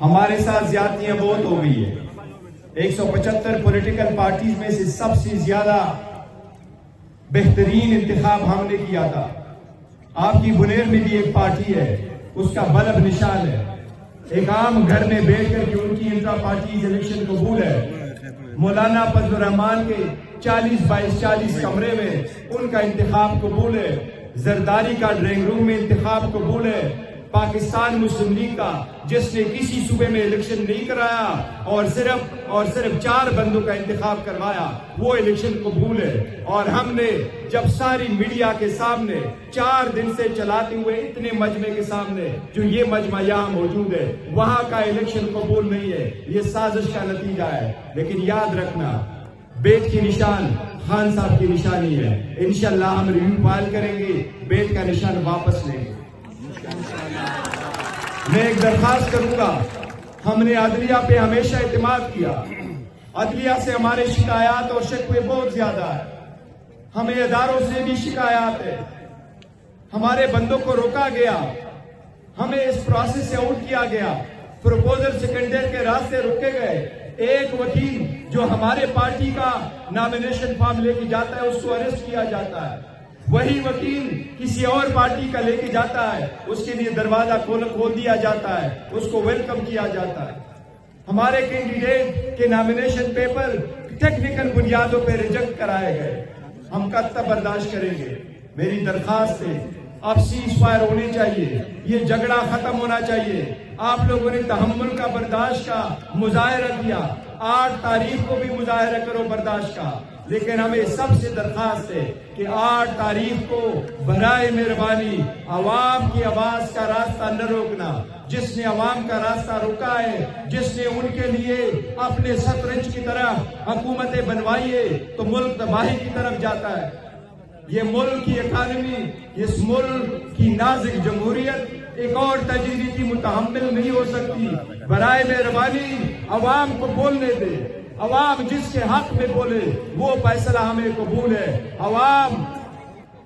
हमारे साथ ज्यादतियां बहुत हो गई है। 175 पॉलिटिकल पार्टीज में से सबसे ज्यादा बेहतरीन इंतखाब हमने किया था। आपकी बुनेर में भी एक पार्टी है, उसका बल्ब निशान है। एक आम घर में बैठकर के उनकी इंट्रा पार्टी इलेक्शन कबूल है। मौलाना फजल रहमान के 40x40 कमरे में उनका इंतखाब कबूल है। जरदारी का ड्राइंग रूम में इंतखाब कबूल है। पाकिस्तान मुस्लिम लीग का, जिसने किसी सूबे में इलेक्शन नहीं कराया और सिर्फ 4 बंदों का इंतखाब करवाया, वो इलेक्शन कबूल है। और हमने जब सारी मीडिया के सामने 4 दिन से चलाते हुए इतने मजमे के सामने, जो ये मजमा यहाँ मौजूद है, वहां का इलेक्शन कबूल नहीं है, ये साजिश का नतीजा है। लेकिन याद रखना, बेट की निशान खान साहब की निशानी है। इंशाल्लाह हम रिव्यू फाइल करेंगे, बेट का निशान वापस लेंगे। मैं एक दरखास्त करूंगा, हमने अदलिया पे हमेशा इत्मीनान किया। अदलिया से हमारे शिकायत और शिकवे बहुत ज्यादा है। हमें इदारों से भी शिकायत है। हमारे बंदों को रोका गया, हमें इस प्रोसेस से आउट किया गया, प्रपोजल सेकेंडर के रास्ते रोके गए। एक वकील जो हमारे पार्टी का नॉमिनेशन फॉर्म लेके जाता है, उसको अरेस्ट किया जाता है। वही वकील किसी और पार्टी का लेके जाता है, उसके लिए दरवाजा खोल दिया जाता है, उसको वेलकम किया जाता है। हमारे कैंडिडेट के नॉमिनेशन पेपर टेक्निकल बुनियादों पर रिजेक्ट कराए गए। हम कब तक बर्दाश्त करेंगे? मेरी दरखास्त है, अब सीज फायर होनी चाहिए, ये झगड़ा खत्म होना चाहिए। आप लोगों ने तहम्मुल का, बर्दाश्त का मुजाहरा किया, 8 तारीख को भी मुजाहरा करो बर्दाश्त का। लेकिन हमें सबसे दरखास्त है कि 8 तारीख को बराए मेहरबानी अवाम की आवाज का रास्ता न रोकना। जिसने अवाम का रास्ता रोका है, जिसने उनके लिए अपने शतरंज की तरह हुकूमतें बनवाई है, तो मुल्क तबाही की तरफ जाता है। ये मुल्क की इकानमी, इस मुल्क की नाजुक जमहूरियत एक और तजर्बे की मुतहम्मिल नहीं हो सकती। बराए मेहरबानी अवाम को बोलने दे। अवाम जिसके हक में बोले, वो फैसला हमें कबूल है। अवाम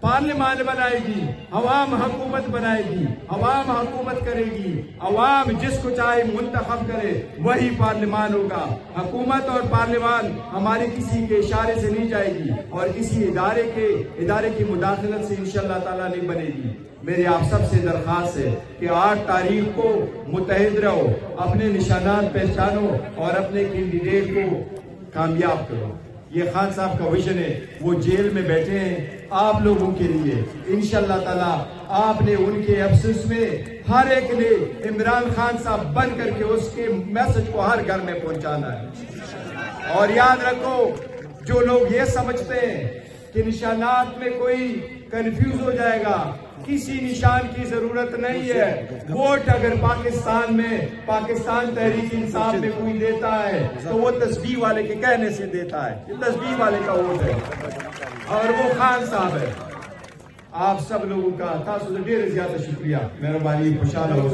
पार्लियामान बनाएगी, अवाम हुकूमत बनाएगी, अवाम हुकूमत करेगी। अवाम जिसको चाहे मुंतखब करे, वही पार्लियामान होगा। हुकूमत और पार्लियामान हमारे किसी के इशारे से नहीं जाएगी और किसी इदारे की मुदाखलत से इंशाअल्लाह ताला नहीं बनेगी। मेरी आप सबसे दरखास्त है कि 8 तारीख को मुत्तहिद रहो, अपने निशानात पहचानो और अपने कैंडिडेट को कामयाब करो। ये खान साहब का विजन है, वो जेल में बैठे हैं आप लोगों के लिए। इंशाअल्लाह ताला आपने उनके अफसोस में हर एक ने इमरान खान साहब बन करके उसके मैसेज को हर घर में पहुंचाना है। और याद रखो, जो लोग ये समझते हैं कि निशानात में कोई कंफ्यूज हो जाएगा, किसी निशान की जरूरत नहीं है। वोट अगर पाकिस्तान में, पाकिस्तान तहरीक इंसाफ में कोई देता है, तो वो तस्बीह वाले के कहने से देता है। ये तस्बीह वाले का वोट है और वो खान साहब है। आप सब लोगों का ढेर ज्यादा शुक्रिया। मेहरबानी, खुशहाल हो।